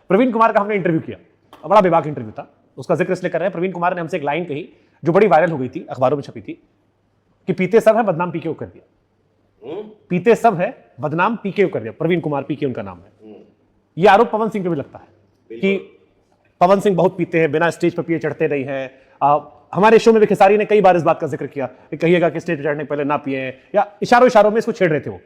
प्रवीण कुमार का हमने इंटरव्यू किया, बड़ा बेबाक इंटरव्यू था। उसका जिक्र इसलिए कर रहे हैं, प्रवीण कुमार ने हमसे एक लाइन कही जो बड़ी वायरल हो गई थी, अखबारों में छपी थी, कि पीते सब है बदनाम पीके कर दिया। पीते सब है बदनाम पीके कर दिया। प्रवीण कुमार, पीके उनका नाम है। यह आरोप पवन सिंह पे भी लगता है कि पवन सिंह बहुत पीते हैं, बिना स्टेज पर पिए चढ़ते नहीं हैं। हमारे शो में भी खेसारी ने कई बार इस बात का जिक्र किया कि कहिएगा कि स्टेज पर चढ़ने के पहले ना पिए, या इशारों इशारों में इसको छेड़ रहे थे वो।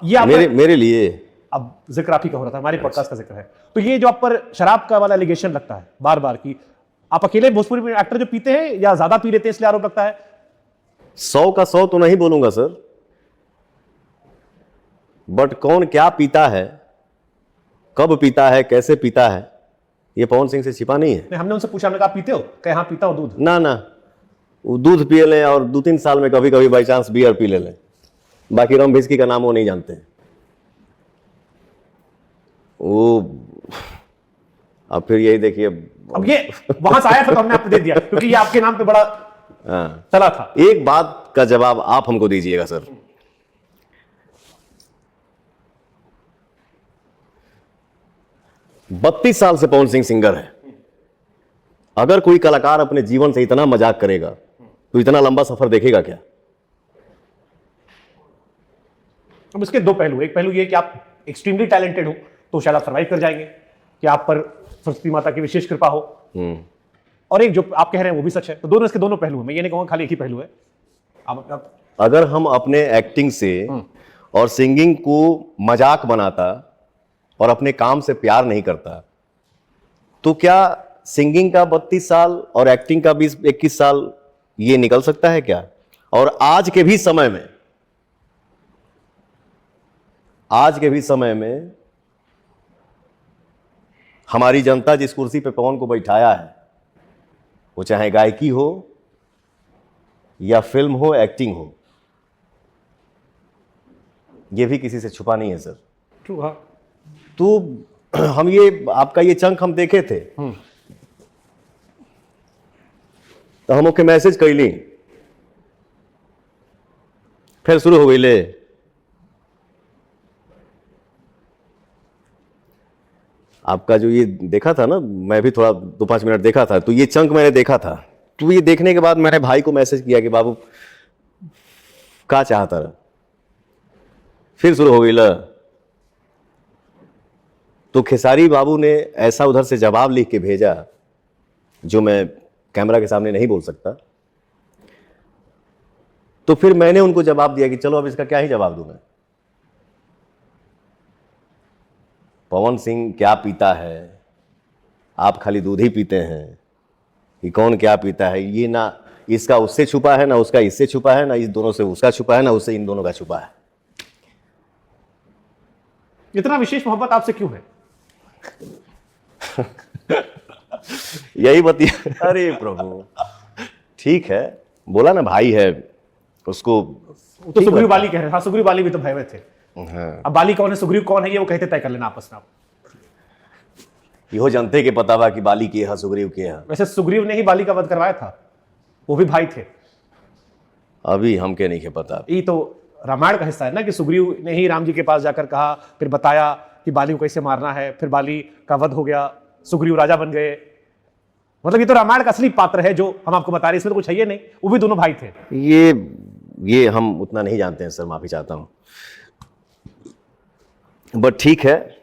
ये मेरे लिए अब जिक्र आप ही का हो रहा था, हमारे पॉडकास्ट का जिक्र है। तो ये जो आप पर शराब का वाला एलिगेशन लगता है बार बार, कि आप अकेले भोजपुरी में एक्टर जो पीते हैं या ज्यादा पी लेते हैं इसलिए आरोप लगता है? 100 का 100 तो नहीं बोलूंगा सर, बट कौन क्या पीता है, कब पीता है, कैसे पीता है, ये पवन सिंह से छिपा नहीं है। नहीं, हमने उनसे पूछा, हमने कहा पीते हो? कहे हाँ पीता हूं दूध। ना वो दूध पिए लें और 2-3 साल में कभी कभी बाई चांस बियर पी लें, बाकी रम भिस्की का नाम वो नहीं जानते हैं। वो अब फिर यही देखिए, अब ये वहां से आया था तो हमने आपको दे दिया, क्योंकि ये आपके नाम पे बड़ा चला था। एक बात का जवाब आप हमको दीजिएगा सर, 32 साल से पवन सिंह सिंगर है। अगर कोई कलाकार अपने जीवन से इतना मजाक करेगा तो इतना लंबा सफर देखेगा क्या? अब इसके दो पहलू, एक पहलू ये कि आप एक्सट्रीमली टैलेंटेड हो तो शायद आप सर्वाइव कर जाएंगे, कि आप पर सरस्वती माता की विशेष कृपा हो, और एक जो आप कह रहे हैं वो भी सच है। तो दोनों, इसके दोनों पहलू है, मैं ये नहीं कहूंगा खाली एक ही पहलू है। अगर हम अपने एक्टिंग से और सिंगिंग को मजाक बनाता और अपने काम से प्यार नहीं करता, तो क्या सिंगिंग का 32 साल और एक्टिंग का 20-21 साल ये निकल सकता है क्या? और आज के भी समय में हमारी जनता जिस कुर्सी पे पवन को बैठाया है, वो चाहे गायकी हो या फिल्म हो, एक्टिंग हो, ये भी किसी से छुपा नहीं है सर। ट्रू। हाँ, तो हम ये आपका ये चंक हम देखे थे, तो हम ओके मैसेज कैली, फिर शुरू हो गई ले आपका जो ये देखा था ना, मैं भी थोड़ा 2-5 मिनट देखा था, तो ये चंक मैंने देखा था। तो ये देखने के बाद मैंने भाई को मैसेज किया कि बाबू क्या चाहता रहा, फिर शुरू हो गई ल। तो खेसारी बाबू ने ऐसा उधर से जवाब लिख के भेजा जो मैं कैमरा के सामने नहीं बोल सकता। तो फिर मैंने उनको जवाब दिया कि चलो अब इसका क्या ही जवाब दूं मैं। पवन सिंह क्या पीता है, आप खाली दूध ही पीते हैं, कि कौन क्या पीता है, ये ना इसका उससे छुपा है, ना उसका इससे छुपा है, ना इस दोनों से उसका छुपा है, ना उससे इन दोनों का छुपा है। इतना विशेष मोहब्बत आपसे क्यों है? यही बतिया। अरे प्रभु, ठीक है, बोला ना भाई है उसको। तो सुग्रीव बाली कह रहे हैं। हाँ, सुग्रीव बाली भी तो भय में थे। हाँ। अब बाली कौन है, सुग्रीव कौन है, ये वो कहते तय कर लेना आपस में आप। इहो जनते के पता बा कि बाली के है, सुग्रीव के है। वैसे सुग्रीव ने ही बाली का वध करवाया था, वो भी भाई थे। अभी हमके नहीं के पता। ये तो रामायण का हिस्सा है ना, कि सुग्रीव ने ही राम जी के पास जाकर कहा, फिर बताया कि बाली को कैसे मारना है, फिर बाली का वध हो गया, सुग्रीव राजा बन गए। मतलब ये तो रामायण का असली पात्र है जो हम आपको बता रहे हैं, इसमें तो कुछ है ही नहीं। वो भी दोनों भाई थे। ये हम उतना नहीं जानते हैं सर, माफी चाहता हूं। बट ठीक है,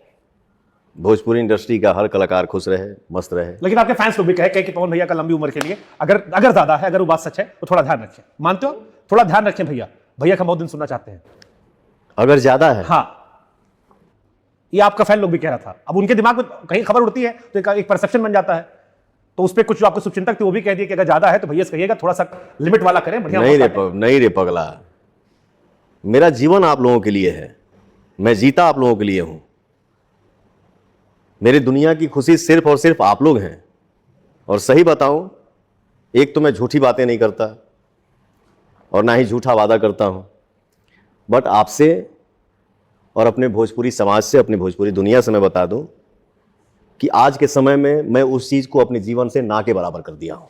भोजपुरी इंडस्ट्री का हर कलाकार खुश रहे, मस्त रहे। लेकिन आपके फैंस लोग भी कहे कि पवन भैया का लंबी उम्र के लिए अगर ज्यादा है, अगर वो बात सच है तो थोड़ा ध्यान रखें। मानते हो? थोड़ा ध्यान रखें भैया का बहुत दिन सुनना चाहते हैं। अगर ज्यादा है? हाँ, ये आपका फैन लोग भी कह रहा था। अब उनके दिमाग में कहीं खबर उड़ती है तो एक परसेप्शन बन जाता है, तो उस पर कुछ जो आपके शुभचिंतक थे वो भी कह दिए कि अगर ज्यादा है तो भैया से कहिएगा थोड़ा सा लिमिट वाला करें। नहीं रे पगला, मेरा जीवन आप लोगों के लिए है, मैं जीता आप लोगों के लिए हूं। मेरी दुनिया की खुशी सिर्फ और सिर्फ आप लोग हैं। और सही बताऊं, एक तो मैं झूठी बातें नहीं करता और ना ही झूठा वादा करता हूं, बट आपसे और अपने भोजपुरी समाज से, अपनी भोजपुरी दुनिया से मैं बता दूं कि आज के समय में मैं उस चीज को अपने जीवन से ना के बराबर कर दिया हूं।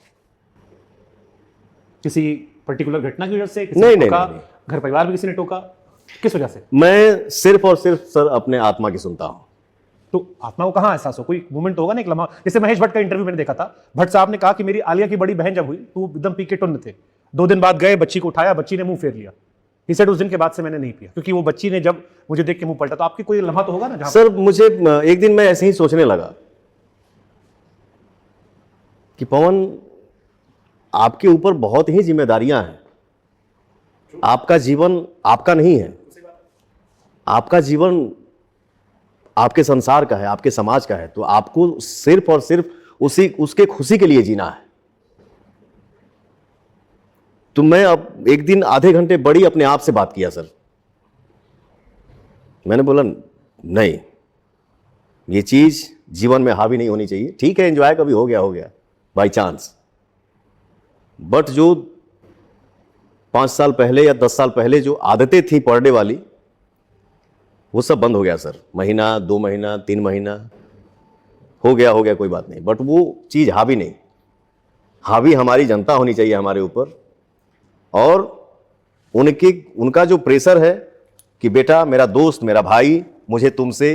किसी पर्टिकुलर घटना की वजह से? नहीं, घर परिवार में किसी ने टोका? किस वजह से? मैं सिर्फ और सिर्फ सर अपने आत्मा की सुनता हूं। तो आत्मा को कहाँ एहसास हो, कोई मोमेंट होगा ना एक लम्हा। जैसे महेश भट्ट का इंटरव्यू मैंने देखा था, भट्ट साहब ने कहा कि मेरी आलिया की बड़ी बहन जब हुई तो वो एकदम पी के टुन्न थे, 2 दिन बाद गए, बच्ची को उठाया, बच्ची ने मुंह फेर लिया। ही सेड उस दिन के बाद से मैंने नहीं पिया, क्योंकि वो बच्ची ने जब मुझे देख के मुंह पलटा। तो आपकी कोई लम्हा तो होगा ना जहां सर मुझे एक दिन मैं ऐसे ही सोचने लगा कि पवन, आपके ऊपर बहुत ही जिम्मेदारियां हैं। आपका जीवन आपका नहीं है, आपका जीवन आपके संसार का है, आपके समाज का है। तो आपको सिर्फ और सिर्फ उसके खुशी के लिए जीना है। तो मैं अब एक दिन आधे घंटे बड़ी अपने आप से बात किया सर। मैंने बोला नहीं, ये चीज जीवन में हावी नहीं होनी चाहिए। ठीक है, एंजॉय कभी हो गया बाय चांस, बट जो 5 साल पहले या 10 साल पहले जो आदतें थी पर डे वाली, वो सब बंद हो गया सर। महीना, 2 महीना, 3 महीना हो गया, कोई बात नहीं, बट वो चीज हावी नहीं। हावी हमारी जनता होनी चाहिए हमारे ऊपर, और उनका जो प्रेशर है कि बेटा, मेरा दोस्त, मेरा भाई, मुझे तुमसे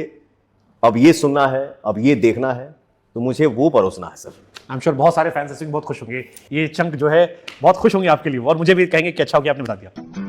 अब ये सुनना है, अब ये देखना है, तो मुझे वो परोसना है सर। आई एम श्योर बहुत सारे फैंस ऐसे भी बहुत खुश होंगे, ये चंक जो है बहुत खुश होंगे आपके लिए, और मुझे भी कहेंगे कि अच्छा हो गया आपने बता दिया।